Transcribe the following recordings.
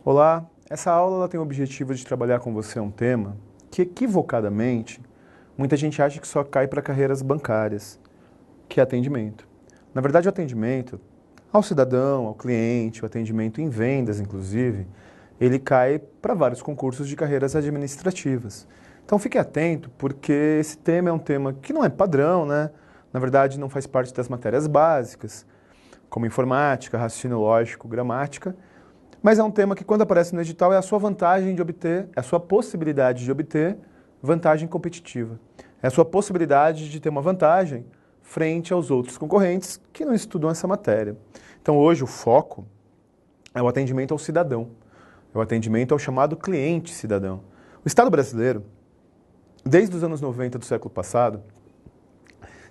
Olá, essa aula ela tem o objetivo de trabalhar com você um tema que equivocadamente muita gente acha que só cai para carreiras bancárias, que é atendimento. Na verdade, o atendimento ao cidadão, ao cliente, o atendimento em vendas, inclusive, ele cai para vários concursos de carreiras administrativas. Então fique atento, porque esse tema é um tema que não é padrão, né? Na verdade, não faz parte das matérias básicas, como informática, raciocínio lógico, gramática, mas é um tema que, quando aparece no edital, é a sua vantagem de obter, é a sua possibilidade de obter vantagem competitiva. É a sua possibilidade de ter uma vantagem frente aos outros concorrentes que não estudam essa matéria. Então, hoje, o foco é o atendimento ao cidadão, é o atendimento ao chamado cliente cidadão. O Estado brasileiro, desde os anos 90 do século passado,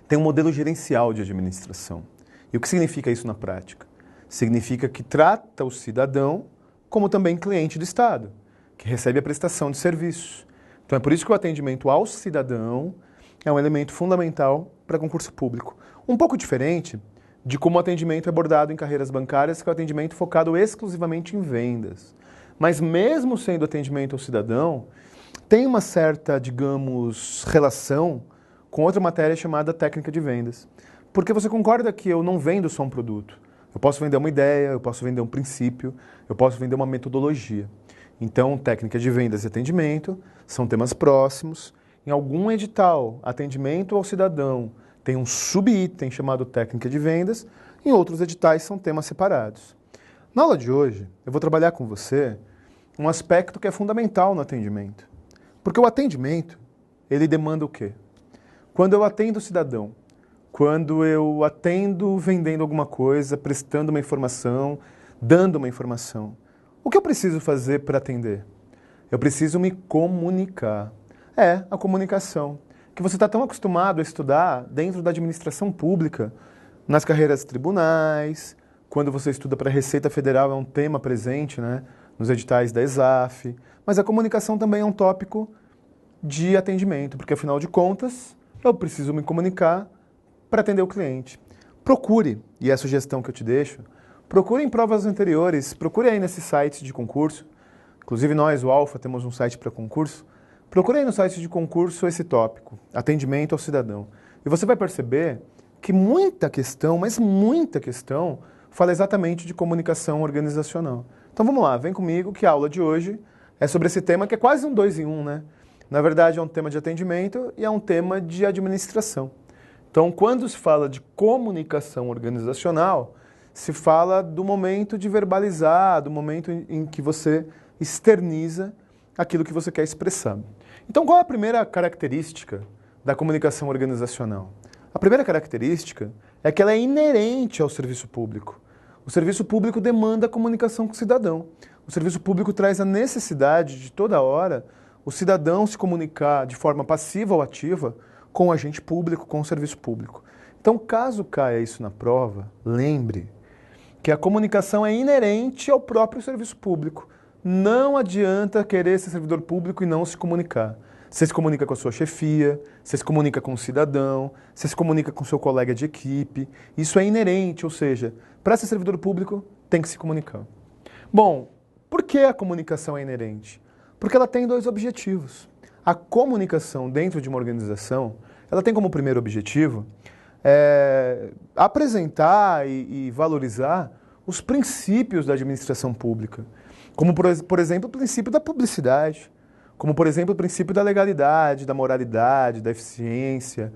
tem um modelo gerencial de administração. E o que significa isso na prática? Significa que trata o cidadão como também cliente do Estado, que recebe a prestação de serviços. Então é por isso que o atendimento ao cidadão é um elemento fundamental para concurso público. Um pouco diferente de como o atendimento é abordado em carreiras bancárias, que é o atendimento focado exclusivamente em vendas. Mas mesmo sendo atendimento ao cidadão, tem uma certa, digamos, relação com outra matéria chamada técnica de vendas. Porque você concorda que eu não vendo só um produto. Eu posso vender uma ideia, eu posso vender um princípio, eu posso vender uma metodologia. Então, técnica de vendas e atendimento são temas próximos. Em algum edital, atendimento ao cidadão tem um subitem chamado técnica de vendas, em outros editais são temas separados. Na aula de hoje, eu vou trabalhar com você um aspecto que é fundamental no atendimento. Porque o atendimento, ele demanda o quê? Quando eu atendo o cidadão, quando eu atendo vendendo alguma coisa, prestando uma informação, dando uma informação, o que eu preciso fazer para atender? Eu preciso me comunicar. É, a comunicação, que você está tão acostumado a estudar dentro da administração pública, nas carreiras tribunais, quando você estuda para a Receita Federal é um tema presente, né, nos editais da ESAF, mas a comunicação também é um tópico de atendimento, porque afinal de contas, eu preciso me comunicar para atender o cliente. Procure, e é a sugestão que eu te deixo, procure em provas anteriores, procure aí nesses sites de concurso, inclusive nós, o Alfa, temos um site para concurso, procure aí no site de concurso esse tópico, atendimento ao cidadão. E você vai perceber que muita questão, mas muita questão, fala exatamente de comunicação organizacional. Então vamos lá, vem comigo que a aula de hoje é sobre esse tema que é quase um 2 em 1, né? Na verdade é um tema de atendimento e é um tema de administração. Então, quando se fala de comunicação organizacional, se fala do momento de verbalizar, do momento em que você externiza aquilo que você quer expressar. Então, qual é a primeira característica da comunicação organizacional? A primeira característica é que ela é inerente ao serviço público. O serviço público demanda comunicação com o cidadão. O serviço público traz a necessidade de toda hora o cidadão se comunicar de forma passiva ou ativa com o agente público, com o serviço público. Então, caso caia isso na prova, lembre que a comunicação é inerente ao próprio serviço público. Não adianta querer ser servidor público e não se comunicar. Você se comunica com a sua chefia, você se comunica com o cidadão, você se comunica com o seu colega de equipe. Isso é inerente, ou seja, para ser servidor público, tem que se comunicar. Bom, por que a comunicação é inerente? Porque ela tem dois objetivos. A comunicação dentro de uma organização, ela tem como primeiro objetivo apresentar e valorizar os princípios da administração pública. Como, por exemplo, o princípio da publicidade. Como, por exemplo, o princípio da legalidade, da moralidade, da eficiência.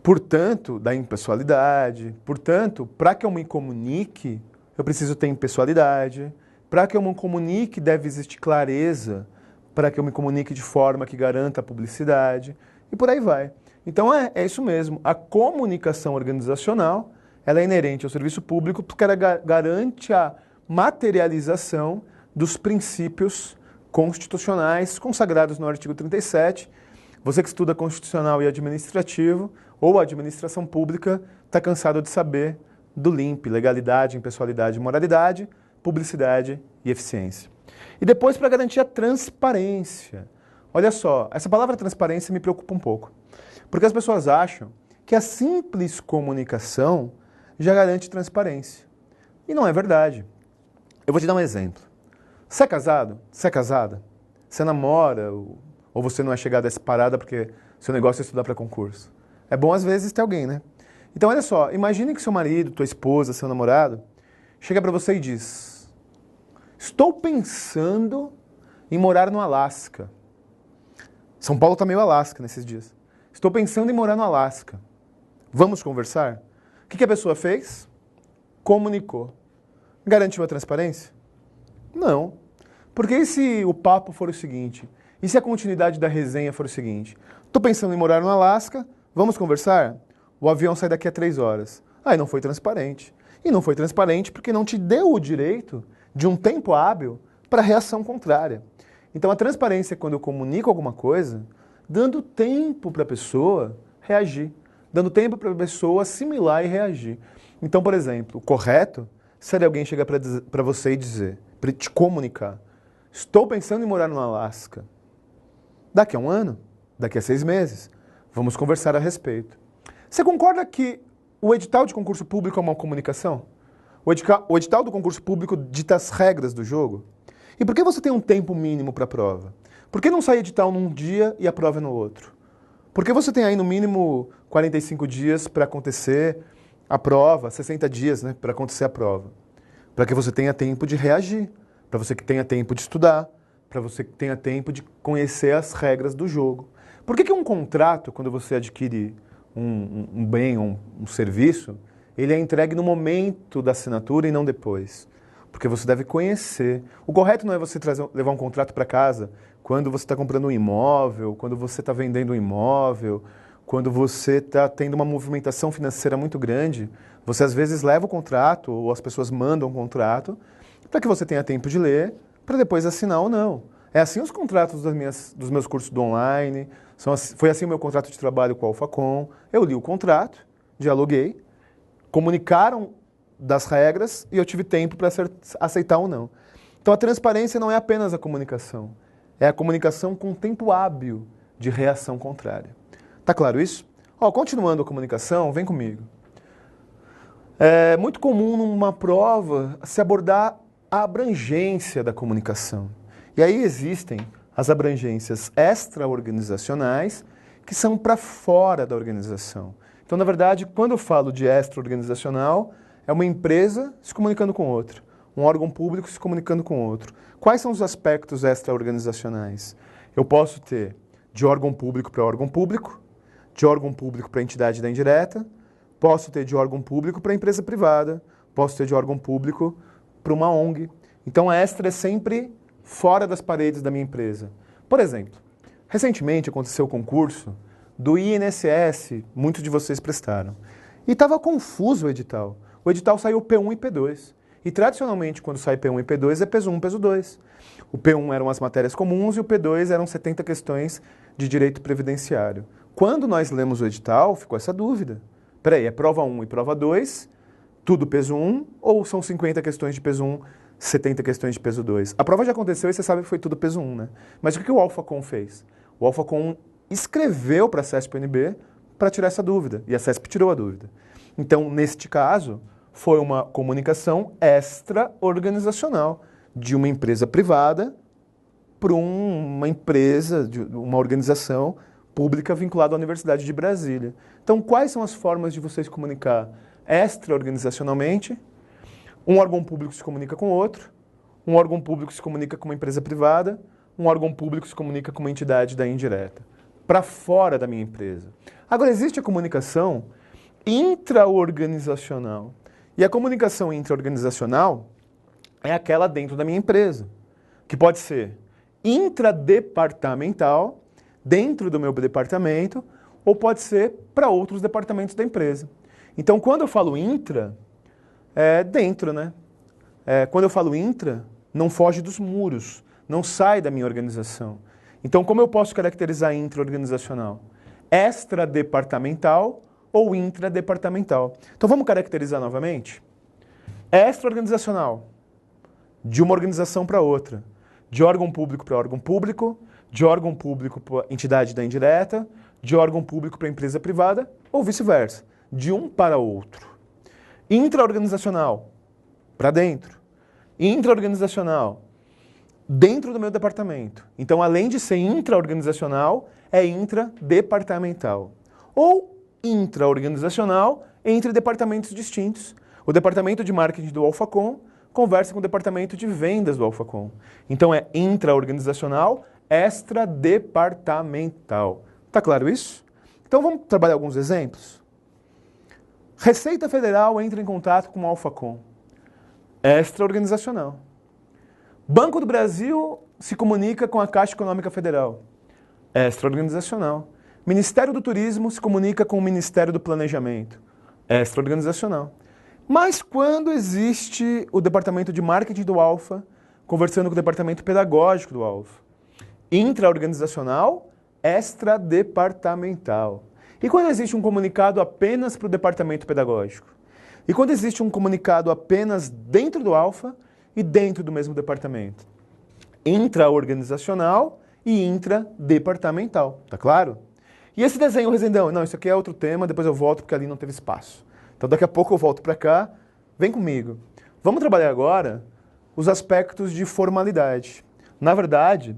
Portanto, da impessoalidade. Portanto, para que eu me comunique, eu preciso ter impessoalidade. Para que eu me comunique, deve existir clareza, para que eu me comunique de forma que garanta a publicidade, e por aí vai. Então é isso mesmo, a comunicação organizacional, ela é inerente ao serviço público porque ela garante a materialização dos princípios constitucionais consagrados no artigo 37. Você que estuda constitucional e administrativo, ou administração pública, está cansado de saber do LIMP, legalidade, impessoalidade e moralidade, publicidade e eficiência. E depois, para garantir a transparência. Olha só, essa palavra transparência me preocupa um pouco. Porque as pessoas acham que a simples comunicação já garante transparência. E não é verdade. Eu vou te dar um exemplo. Você é casado? Você é casada? Você namora? Ou você não é chegado a essa parada porque seu negócio é estudar para concurso? É bom às vezes ter alguém, né? Então olha só, imagine que seu marido, tua esposa, seu namorado chega para você e diz: estou pensando em morar no Alasca. São Paulo tá meio Alasca nesses dias. Estou pensando em morar no Alasca. Vamos conversar? O que a pessoa fez? Comunicou. Garantiu a transparência? Não. Porque e se o papo for o seguinte? E se a continuidade da resenha for o seguinte? Estou pensando em morar no Alasca, vamos conversar? O avião sai daqui a 3 horas. Aí não foi transparente. E não foi transparente porque não te deu o direito de um tempo hábil para reação contrária. Então a transparência é quando eu comunico alguma coisa, dando tempo para a pessoa reagir. Dando tempo para a pessoa assimilar e reagir. Então, por exemplo, o correto seria alguém chegar para você e dizer, para te comunicar: estou pensando em morar no Alasca. Daqui a 1 ano? Daqui a 6 meses? Vamos conversar a respeito. Você concorda que o edital de concurso público é uma comunicação? O edital do concurso público dita as regras do jogo? E por que você tem um tempo mínimo para a prova? Por que não sai edital num dia e a prova é no outro? Por que você tem aí no mínimo 45 dias para acontecer a prova, 60 dias, né, para acontecer a prova? Para que você tenha tempo de reagir, para você que tenha tempo de estudar, para você que tenha tempo de conhecer as regras do jogo. Por que um contrato, quando você adquire um bem, um serviço, ele é entregue no momento da assinatura e não depois? Porque você deve conhecer. O correto não é você levar um contrato para casa quando você está comprando um imóvel, quando você está vendendo um imóvel, quando você está tendo uma movimentação financeira muito grande. Você às vezes leva o contrato, ou as pessoas mandam um contrato, para que você tenha tempo de ler, para depois assinar ou não. É assim os contratos dos meus cursos do online, foi assim o meu contrato de trabalho com a Alphacom. Eu li o contrato, dialoguei, comunicaram das regras e eu tive tempo para aceitar ou não. Então a transparência não é apenas a comunicação, é a comunicação com tempo hábil de reação contrária. Tá claro isso? Continuando a comunicação, vem comigo. É muito comum numa prova se abordar a abrangência da comunicação. E aí existem as abrangências extra-organizacionais que são para fora da organização. Então, na verdade, quando eu falo de extra-organizacional, é uma empresa se comunicando com outra, um órgão público se comunicando com outro. Quais são os aspectos extra-organizacionais? Eu posso ter de órgão público para órgão público, de órgão público para entidade da indireta, posso ter de órgão público para empresa privada, posso ter de órgão público para uma ONG. Então, a extra é sempre fora das paredes da minha empresa. Por exemplo, recentemente aconteceu o concurso do INSS, muitos de vocês prestaram. E estava confuso o edital. O edital saiu P1 e P2. E tradicionalmente, quando sai P1 e P2, é peso 1, peso 2. O P1 eram as matérias comuns e o P2 eram 70 questões de direito previdenciário. Quando nós lemos o edital, ficou essa dúvida. Peraí, é prova 1 e prova 2, tudo peso 1, ou são 50 questões de peso 1, 70 questões de peso 2? A prova já aconteceu e você sabe que foi tudo peso 1, né? Mas o que o Alphacom fez? O Alphacom escreveu para a CESP-UNB para tirar essa dúvida, e a CESP tirou a dúvida. Então, neste caso, foi uma comunicação extra-organizacional de uma empresa privada para uma empresa, uma organização pública vinculada à Universidade de Brasília. Então, quais são as formas de vocês comunicar extra-organizacionalmente? Um órgão público se comunica com outro, um órgão público se comunica com uma empresa privada, um órgão público se comunica com uma entidade da indireta, para fora da minha empresa. Agora, existe a comunicação intra-organizacional. E a comunicação intra-organizacional é aquela dentro da minha empresa, que pode ser intradepartamental, dentro do meu departamento, ou pode ser para outros departamentos da empresa. Então, quando eu falo intra, é dentro, né? Quando eu falo intra, não foge dos muros, não sai da minha organização. Então, como eu posso caracterizar intra-organizacional? Extradepartamental ou intradepartamental. Então, vamos caracterizar novamente? Extra-organizacional, de uma organização para outra, de órgão público para órgão público, de órgão público para entidade da indireta, de órgão público para empresa privada, ou vice-versa, de um para outro. Intra-organizacional, para dentro. Intra-organizacional, dentro do meu departamento. Então, além de ser intra-organizacional, é intradepartamental. Ou intra-organizacional entre departamentos distintos. O departamento de marketing do Alphacom conversa com o departamento de vendas do Alphacom. Então, é intra-organizacional, extradepartamental. Tá claro isso? Então, vamos trabalhar alguns exemplos? Receita Federal entra em contato com o Alphacom. Extra-organizacional. Banco do Brasil se comunica com a Caixa Econômica Federal. Extra-organizacional. Ministério do Turismo se comunica com o Ministério do Planejamento. Extra-organizacional. Mas quando existe o departamento de marketing do Alpha conversando com o departamento pedagógico do Alpha? Intra-organizacional, extradepartamental. E quando existe um comunicado apenas para o departamento pedagógico? E quando existe um comunicado apenas dentro do Alpha e dentro do mesmo departamento? Intra-organizacional e intradepartamental. Tá claro? E esse desenho, Rezendão? Não, isso aqui é outro tema, depois eu volto porque ali não teve espaço. Então daqui a pouco eu volto para cá. Vem comigo. Vamos trabalhar agora os aspectos de formalidade. Na verdade,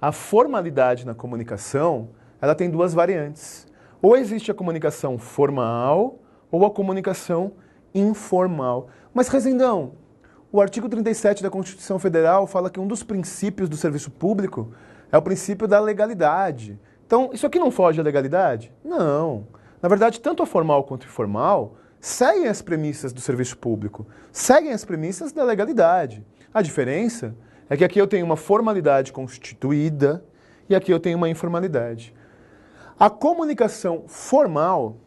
a formalidade na comunicação, ela tem duas variantes. Ou existe a comunicação formal ou a comunicação informal. Mas, Rezendão, o artigo 37 da Constituição Federal fala que um dos princípios do serviço público é o princípio da legalidade. Então, isso aqui não foge à legalidade? Não. Na verdade, tanto a formal quanto a informal seguem as premissas do serviço público, seguem as premissas da legalidade. A diferença é que aqui eu tenho uma formalidade constituída e aqui eu tenho uma informalidade. A comunicação formal,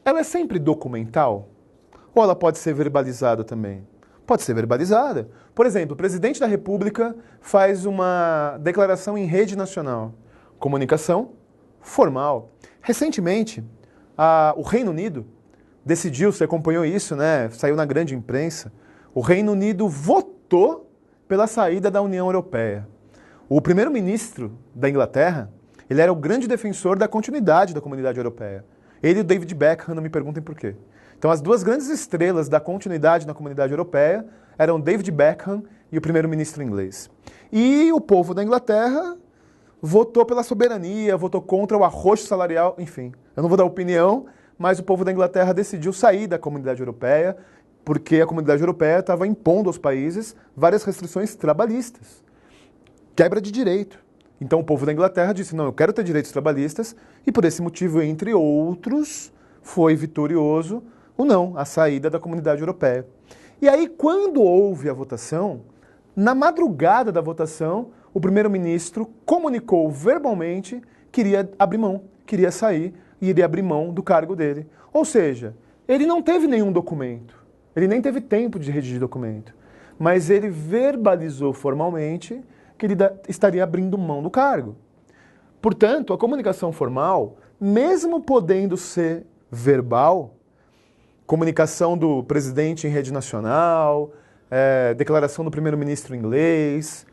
ela é sempre documental? Ou ela pode ser verbalizada também? Pode ser verbalizada. Por exemplo, o presidente da República faz uma declaração em rede nacional. Comunicação formal. Recentemente, o Reino Unido decidiu, você acompanhou isso, né? Saiu na grande imprensa. O Reino Unido votou pela saída da União Europeia. O primeiro-ministro da Inglaterra, ele era o grande defensor da continuidade da comunidade europeia. Ele e o David Beckham, não me perguntem por quê. Então, as duas grandes estrelas da continuidade na comunidade europeia eram David Beckham e o primeiro-ministro inglês. E o povo da Inglaterra votou pela soberania, votou contra o arroxo salarial, enfim. Eu não vou dar opinião, mas o povo da Inglaterra decidiu sair da comunidade europeia porque a comunidade europeia estava impondo aos países várias restrições trabalhistas. Quebra de direito. Então o povo da Inglaterra disse, não, eu quero ter direitos trabalhistas, e por esse motivo, entre outros, foi vitorioso o não, a saída da comunidade europeia. E aí, quando houve a votação, na madrugada da votação, o primeiro-ministro comunicou verbalmente que iria abrir mão, queria sair e iria abrir mão do cargo dele. Ou seja, ele não teve nenhum documento, ele nem teve tempo de redigir documento, mas ele verbalizou formalmente que ele estaria abrindo mão do cargo. Portanto, a comunicação formal, mesmo podendo ser verbal, comunicação do presidente em rede nacional, declaração do primeiro-ministro inglês,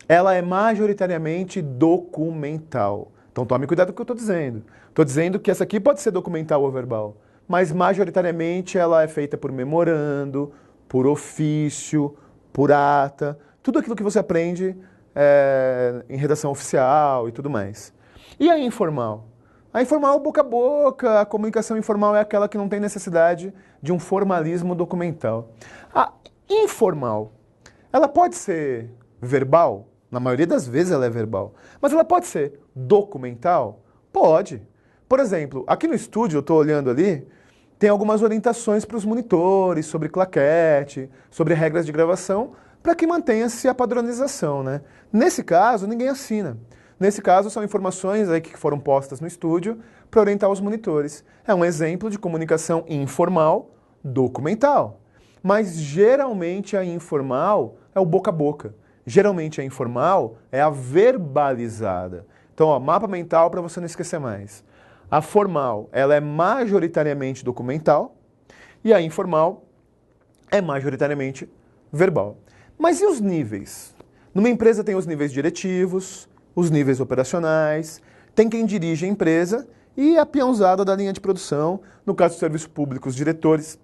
ela é majoritariamente documental. Então tome cuidado com o que eu estou dizendo. Estou dizendo que essa aqui pode ser documental ou verbal, mas majoritariamente ela é feita por memorando, por ofício, por ata, tudo aquilo que você aprende em redação oficial e tudo mais. E a informal? A informal, boca a boca, a comunicação informal é aquela que não tem necessidade de um formalismo documental. A informal, ela pode ser verbal? Na maioria das vezes ela é verbal. Mas ela pode ser documental? Pode. Por exemplo, aqui no estúdio, eu estou olhando ali, tem algumas orientações para os monitores, sobre claquete, sobre regras de gravação, para que mantenha-se a padronização, né? Nesse caso, ninguém assina. Nesse caso, são informações aí que foram postas no estúdio para orientar os monitores. É um exemplo de comunicação informal documental. Mas geralmente a informal é o boca a boca. Geralmente a informal é a verbalizada. Então, ó, mapa mental para você não esquecer mais. A formal, ela é majoritariamente documental e a informal é majoritariamente verbal. Mas e os níveis? Numa empresa tem os níveis diretivos, os níveis operacionais, tem quem dirige a empresa e a peãozada da linha de produção, no caso do serviço público, os diretores,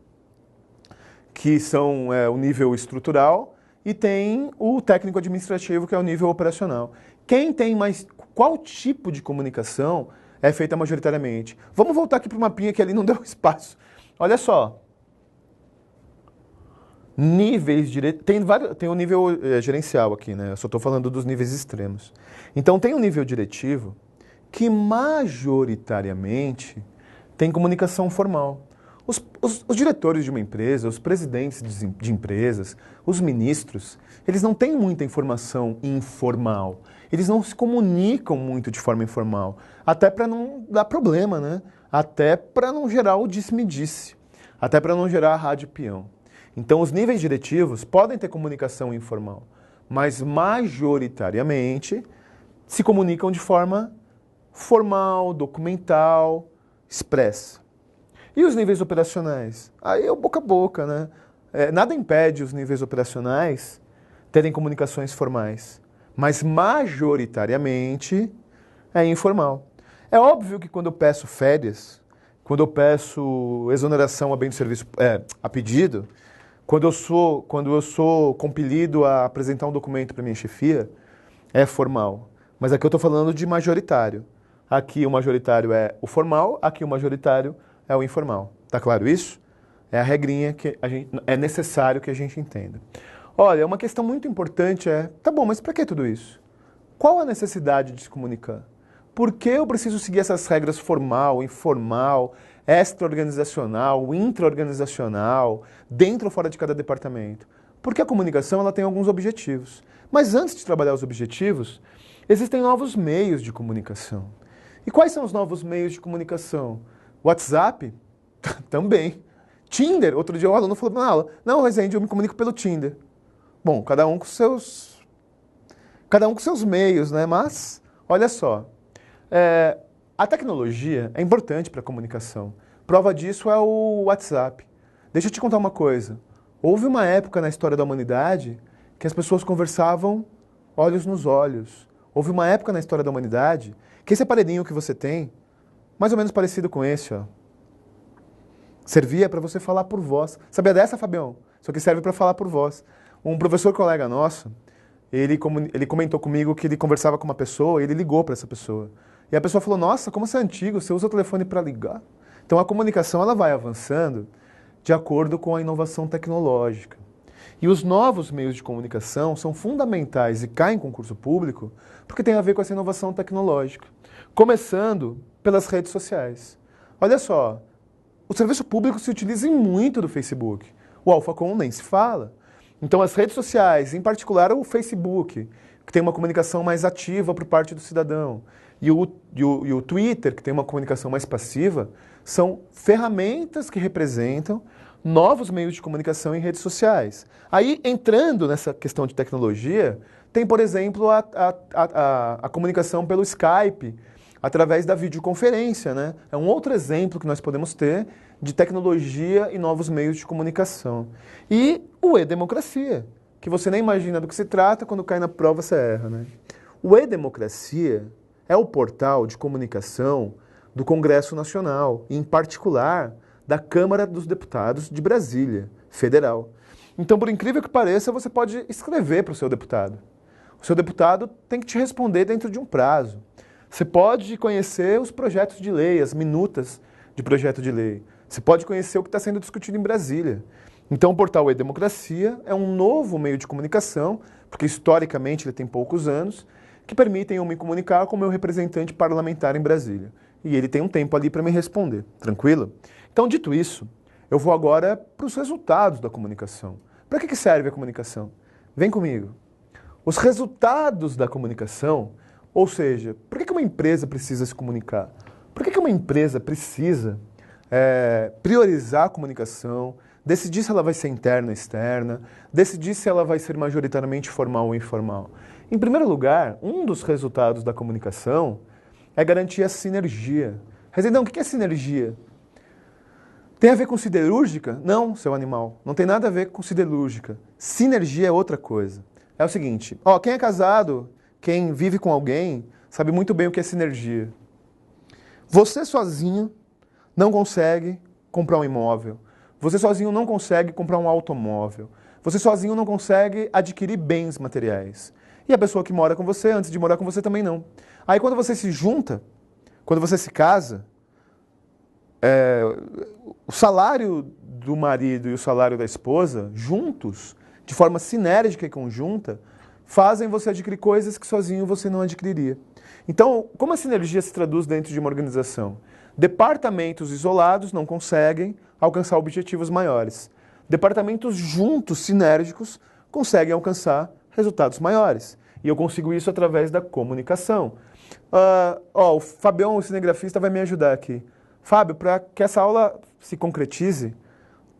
que são o nível estrutural, e tem o técnico administrativo, que é o nível operacional. Quem tem mais... Qual tipo de comunicação é feita majoritariamente? Vamos voltar aqui para o mapinha que ali não deu espaço. Olha só. Níveis tem o nível gerencial aqui, né? Eu só estou falando dos níveis extremos. Então tem um nível diretivo que majoritariamente tem comunicação formal. Os diretores de uma empresa, os presidentes de empresas, os ministros, eles não têm muita informação informal. Eles não se comunicam muito de forma informal. Até para não dar problema, né? Até para não gerar o disse-me-disse. Até para não gerar a rádio peão. Então, os níveis diretivos podem ter comunicação informal, mas majoritariamente se comunicam de forma formal, documental, expressa. E os níveis operacionais? Aí é o boca a boca, né? Nada impede os níveis operacionais terem comunicações formais, mas majoritariamente é informal. É óbvio que quando eu peço férias, quando eu peço exoneração a bem do serviço, a pedido, quando eu sou compelido a apresentar um documento para minha chefia, é formal. Mas aqui eu estou falando de majoritário. Aqui o majoritário é o formal, aqui o majoritário é o informal. Tá claro isso? É a regrinha que é necessário que a gente entenda. Olha, uma questão muito importante tá bom, mas para que tudo isso? Qual a necessidade de se comunicar? Por que eu preciso seguir essas regras formal, informal, extra-organizacional, intra-organizacional, dentro ou fora de cada departamento? Porque a comunicação ela tem alguns objetivos. Mas antes de trabalhar os objetivos, existem novos meios de comunicação. E quais são os novos meios de comunicação? WhatsApp? Também. Tinder? Outro dia o aluno falou na aula, não, Rezende, eu me comunico pelo Tinder. Bom, cada um com seus meios, né? Mas, olha só, a tecnologia é importante para a comunicação. Prova disso é o WhatsApp. Deixa eu te contar uma coisa. Houve uma época na história da humanidade que as pessoas conversavam olhos nos olhos. Houve uma época na história da humanidade que esse aparelhinho que você tem, mais ou menos parecido com esse, ó, servia para você falar por voz. Sabia dessa, Fabião? Só que serve para falar por voz. Um professor colega nosso, ele comentou comigo que ele conversava com uma pessoa e ele ligou para essa pessoa. E a pessoa falou, nossa, como você é antigo, você usa o telefone para ligar? Então a comunicação ela vai avançando de acordo com a inovação tecnológica. E os novos meios de comunicação são fundamentais e caem em concurso público porque tem a ver com essa inovação tecnológica. Começando pelas redes sociais. Olha só, o serviço público se utiliza muito do Facebook. O Alphacom nem se fala. Então as redes sociais, em particular o Facebook, que tem uma comunicação mais ativa por parte do cidadão, e o Twitter, que tem uma comunicação mais passiva, são ferramentas que representam novos meios de comunicação em redes sociais. Aí, entrando nessa questão de tecnologia, tem, por exemplo, a comunicação pelo Skype, através da videoconferência, né? É um outro exemplo que nós podemos ter de tecnologia e novos meios de comunicação. E o E-Democracia, que você nem imagina do que se trata, quando cai na prova você erra, né? O E-Democracia é o portal de comunicação do Congresso Nacional, e em particular da Câmara dos Deputados de Brasília, federal. Então, por incrível que pareça, você pode escrever para o seu deputado. O seu deputado tem que te responder dentro de um prazo. Você pode conhecer os projetos de lei, as minutas de projeto de lei. Você pode conhecer o que está sendo discutido em Brasília. Então, o portal E-Democracia é um novo meio de comunicação, porque historicamente ele tem poucos anos, que permitem eu me comunicar com o meu representante parlamentar em Brasília. E ele tem um tempo ali para me responder. Tranquilo? Então, dito isso, eu vou agora para os resultados da comunicação. Para que serve a comunicação? Vem comigo. Os resultados da comunicação, ou seja, por que uma empresa precisa se comunicar? Por que uma empresa precisa priorizar a comunicação, decidir se ela vai ser interna ou externa, decidir se ela vai ser majoritariamente formal ou informal? Em primeiro lugar, um dos resultados da comunicação é garantir a sinergia. Rezendão, o que é sinergia? Tem a ver com siderúrgica? Não, seu animal. Não tem nada a ver com siderúrgica. Sinergia é outra coisa. É o seguinte, quem é casado, quem vive com alguém, sabe muito bem o que é sinergia. Você sozinho não consegue comprar um imóvel. Você sozinho não consegue comprar um automóvel. Você sozinho não consegue adquirir bens materiais. E a pessoa que mora com você, antes de morar com você, também não. Aí quando você se junta, quando você se casa, o salário do marido e o salário da esposa, juntos, de forma sinérgica e conjunta, fazem você adquirir coisas que sozinho você não adquiriria. Então, como a sinergia se traduz dentro de uma organização? Departamentos isolados não conseguem alcançar objetivos maiores. Departamentos juntos, sinérgicos, conseguem alcançar resultados maiores. E eu consigo isso através da comunicação. O Fabião, o cinegrafista, vai me ajudar aqui. Fábio, para que essa aula se concretize,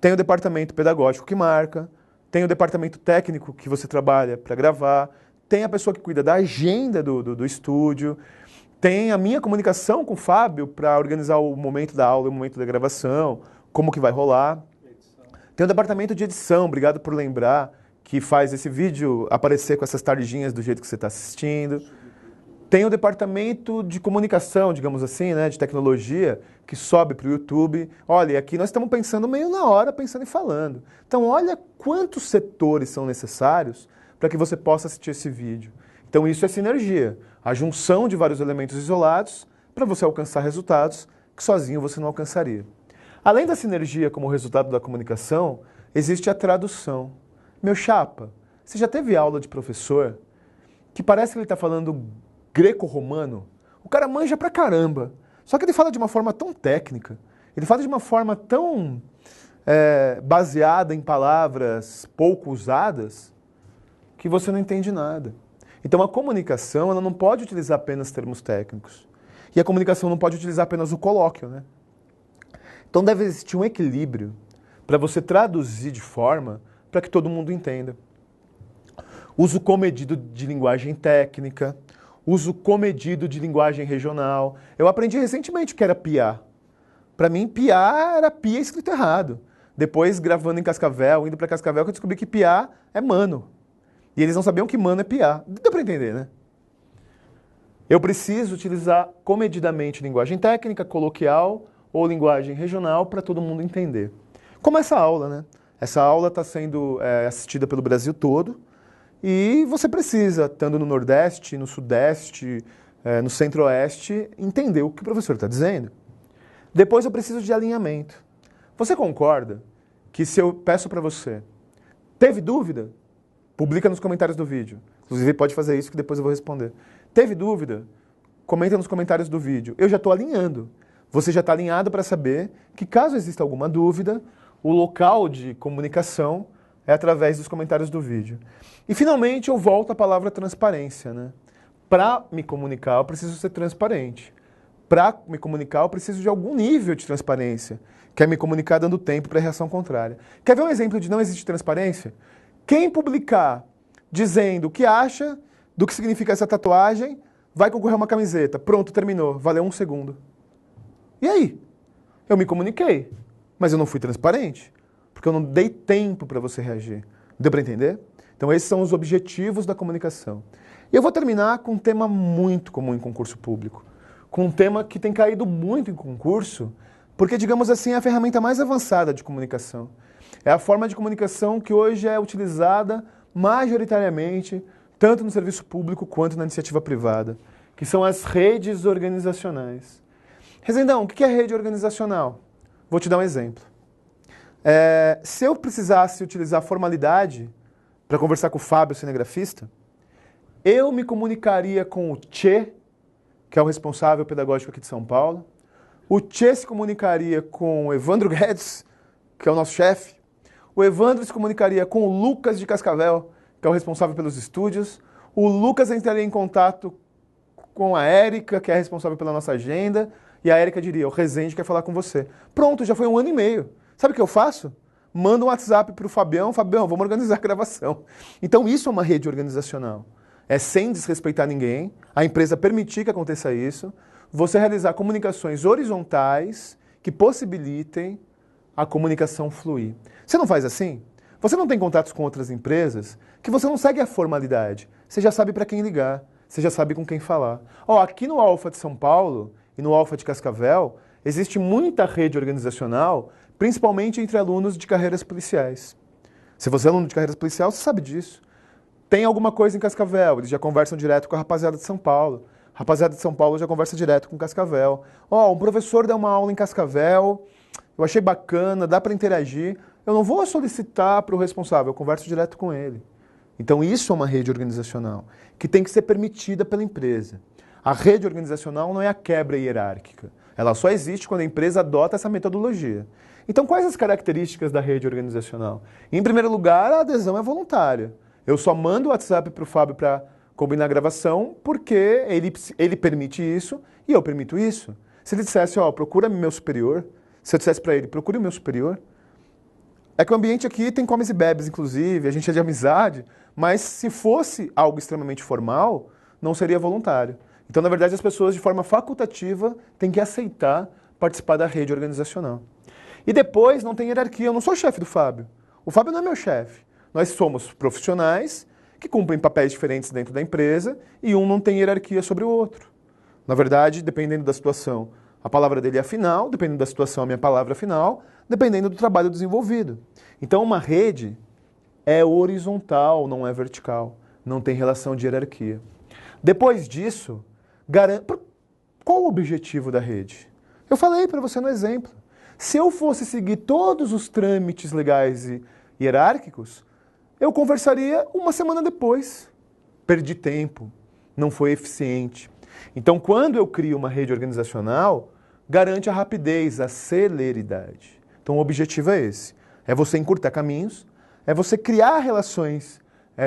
tem o departamento pedagógico que marca, tem o departamento técnico que você trabalha para gravar, tem a pessoa que cuida da agenda do estúdio, tem a minha comunicação com o Fábio para organizar o momento da aula e o momento da gravação, como que vai rolar. Tem o departamento de edição, obrigado por lembrar, que faz esse vídeo aparecer com essas tardinhas do jeito que você está assistindo. Tem o departamento de comunicação, digamos assim, né, de tecnologia, que sobe para o YouTube. Olha, aqui nós estamos pensando meio na hora, pensando e falando. Então, olha quantos setores são necessários para que você possa assistir esse vídeo. Então, isso é sinergia. A junção de vários elementos isolados para você alcançar resultados que sozinho você não alcançaria. Além da sinergia como resultado da comunicação, existe a tradução. Meu chapa, você já teve aula de professor que parece que ele está falando greco-romano? O cara manja pra caramba. Só que ele fala de uma forma tão técnica, ele fala de uma forma tão baseada em palavras pouco usadas, que você não entende nada. Então a comunicação ela não pode utilizar apenas termos técnicos. E a comunicação não pode utilizar apenas o colóquio, né? Então deve existir um equilíbrio para você traduzir de forma para que todo mundo entenda. Uso comedido de linguagem técnica, uso comedido de linguagem regional. Eu aprendi recentemente o que era piá. Para mim, piá era pia escrito errado. Depois, gravando em Cascavel, indo para Cascavel, que eu descobri que piá é mano. E eles não sabiam que mano é piá. Deu para entender, né? Eu preciso utilizar comedidamente linguagem técnica, coloquial ou linguagem regional para todo mundo entender. Como essa aula, né? Essa aula está sendo assistida pelo Brasil todo e você precisa, estando no Nordeste, no Sudeste, no Centro-Oeste, entender o que o professor está dizendo. Depois eu preciso de alinhamento. Você concorda que se eu peço para você, teve dúvida? Publica nos comentários do vídeo. Inclusive pode fazer isso que depois eu vou responder. Teve dúvida? Comenta nos comentários do vídeo. Eu já estou alinhando. Você já está alinhado para saber que caso exista alguma dúvida, o local de comunicação é através dos comentários do vídeo. E finalmente eu volto à palavra transparência, né? Para me comunicar eu preciso ser transparente. Para me comunicar eu preciso de algum nível de transparência. Quer me comunicar dando tempo para a reação contrária. Quer ver um exemplo de não existe transparência? Quem publicar dizendo o que acha do que significa essa tatuagem vai concorrer a uma camiseta. Pronto, terminou. Valeu 1 segundo. E aí? Eu me comuniquei, mas eu não fui transparente, porque eu não dei tempo para você reagir. Deu para entender? Então esses são os objetivos da comunicação. E eu vou terminar com um tema muito comum em concurso público, com um tema que tem caído muito em concurso, porque, digamos assim, é a ferramenta mais avançada de comunicação. É a forma de comunicação que hoje é utilizada majoritariamente, tanto no serviço público quanto na iniciativa privada, que são as redes organizacionais. Rezendão, o que é rede organizacional? Vou te dar um exemplo. Se eu precisasse utilizar formalidade para conversar com o Fábio, cinegrafista, eu me comunicaria com o Tchê, que é o responsável pedagógico aqui de São Paulo. O Tchê se comunicaria com o Evandro Guedes, que é o nosso chefe. O Evandro se comunicaria com o Lucas de Cascavel, que é o responsável pelos estúdios. O Lucas entraria em contato com a Érica, que é a responsável pela nossa agenda. E a Érica diria, o Rezende quer falar com você. Pronto, já foi 1 ano e meio. Sabe o que eu faço? Mando um WhatsApp para o Fabião, Fabião, vamos organizar a gravação. Então isso é uma rede organizacional. É sem desrespeitar ninguém, a empresa permitir que aconteça isso, você realizar comunicações horizontais que possibilitem a comunicação fluir. Você não faz assim? Você não tem contatos com outras empresas que você não segue a formalidade. Você já sabe para quem ligar, você já sabe com quem falar. Aqui no Alfa de São Paulo e no Alfa de Cascavel, existe muita rede organizacional, principalmente entre alunos de carreiras policiais. Se você é aluno de carreiras policial, você sabe disso. Tem alguma coisa em Cascavel, eles já conversam direto com a rapaziada de São Paulo. A rapaziada de São Paulo já conversa direto com Cascavel. Um professor deu uma aula em Cascavel, eu achei bacana, dá para interagir. Eu não vou solicitar para o responsável, eu converso direto com ele. Então isso é uma rede organizacional, que tem que ser permitida pela empresa. A rede organizacional não é a quebra hierárquica. Ela só existe quando a empresa adota essa metodologia. Então quais as características da rede organizacional? Em primeiro lugar, a adesão é voluntária. Eu só mando o WhatsApp para o Fábio para combinar a gravação porque ele permite isso e eu permito isso. Se ele dissesse, procura meu superior, se eu dissesse para ele, procure o meu superior, é que o ambiente aqui tem comes e bebes, inclusive, a gente é de amizade, mas se fosse algo extremamente formal, não seria voluntário. Então, na verdade, as pessoas, de forma facultativa, têm que aceitar participar da rede organizacional. E depois, não tem hierarquia, eu não sou chefe do Fábio. O Fábio não é meu chefe. Nós somos profissionais que cumprem papéis diferentes dentro da empresa e um não tem hierarquia sobre o outro. Na verdade, dependendo da situação, a palavra dele é a final, dependendo da situação, a minha palavra é a final, dependendo do trabalho desenvolvido. Então, uma rede é horizontal, não é vertical. Não tem relação de hierarquia. Depois disso, qual o objetivo da rede? Eu falei para você no exemplo. Se eu fosse seguir todos os trâmites legais e hierárquicos, eu conversaria uma semana depois. Perdi tempo, não foi eficiente. Então, quando eu crio uma rede organizacional, garante a rapidez, a celeridade. Então, o objetivo é esse. É você encurtar caminhos, é você criar relações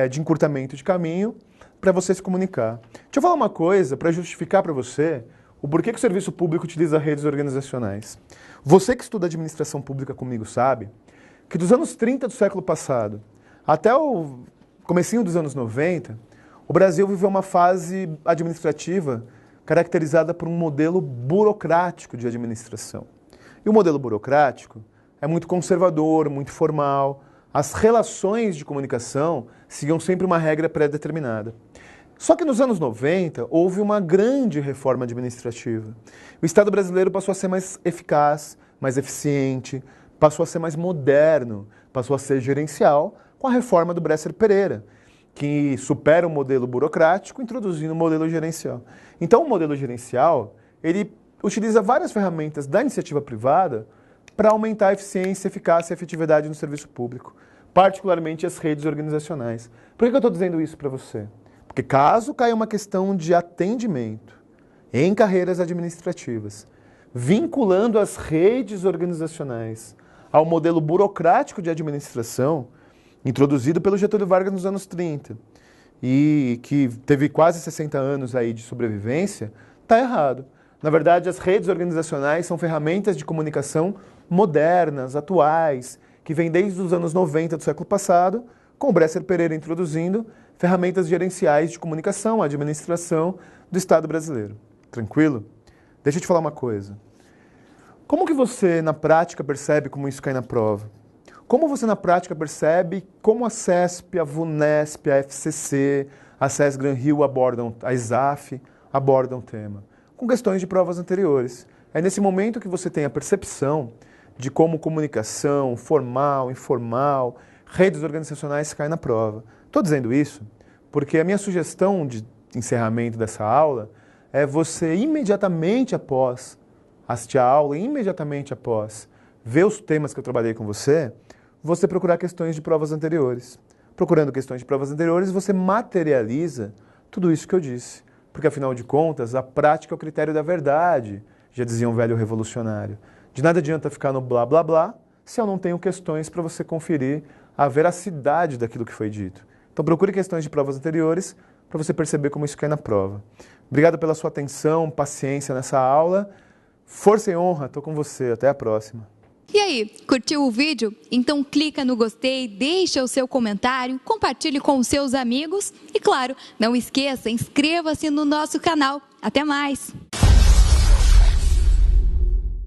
de encurtamento de caminho para você se comunicar. Deixa eu falar uma coisa para justificar para você o porquê que o serviço público utiliza redes organizacionais. Você que estuda administração pública comigo sabe que dos anos 30 do século passado até o comecinho dos anos 90, o Brasil viveu uma fase administrativa caracterizada por um modelo burocrático de administração. E o modelo burocrático é muito conservador, muito formal. As relações de comunicação seguiam sempre uma regra pré-determinada. Só que nos anos 90 houve uma grande reforma administrativa. O Estado brasileiro passou a ser mais eficaz, mais eficiente, passou a ser mais moderno, passou a ser gerencial com a reforma do Bresser Pereira, que supera o modelo burocrático, introduzindo o modelo gerencial. Então, o modelo gerencial, ele utiliza várias ferramentas da iniciativa privada para aumentar a eficiência, eficácia e efetividade no serviço público, particularmente as redes organizacionais. Por que eu estou dizendo isso para você? Porque caso caia uma questão de atendimento em carreiras administrativas, vinculando as redes organizacionais ao modelo burocrático de administração, introduzido pelo Getúlio Vargas nos anos 30, e que teve quase 60 anos aí de sobrevivência, está errado. Na verdade, as redes organizacionais são ferramentas de comunicação modernas, atuais, que vêm desde os anos 90 do século passado, com o Bresser Pereira introduzindo ferramentas gerenciais de comunicação, administração do Estado brasileiro. Tranquilo? Deixa eu te falar uma coisa. Como que você, na prática, percebe como isso cai na prova? Como você, na prática, percebe como a CESP, a VUNESP, a FCC, a SES Gran Rio abordam, a ISAF abordam o tema? Com questões de provas anteriores. É nesse momento que você tem a percepção de como comunicação formal, informal, redes organizacionais caem na prova. Estou dizendo isso porque a minha sugestão de encerramento dessa aula é você imediatamente após assistir a aula, imediatamente após ver os temas que eu trabalhei com você procurar questões de provas anteriores. Procurando questões de provas anteriores, você materializa tudo isso que eu disse. Porque, afinal de contas, a prática é o critério da verdade, já dizia um velho revolucionário. De nada adianta ficar no blá, blá, blá, se eu não tenho questões para você conferir a veracidade daquilo que foi dito. Então, procure questões de provas anteriores para você perceber como isso cai na prova. Obrigado pela sua atenção, paciência nessa aula. Força e honra, estou com você. Até a próxima. E aí, curtiu o vídeo? Então clica no gostei, deixa o seu comentário, compartilhe com os seus amigos e, claro, não esqueça, inscreva-se no nosso canal. Até mais!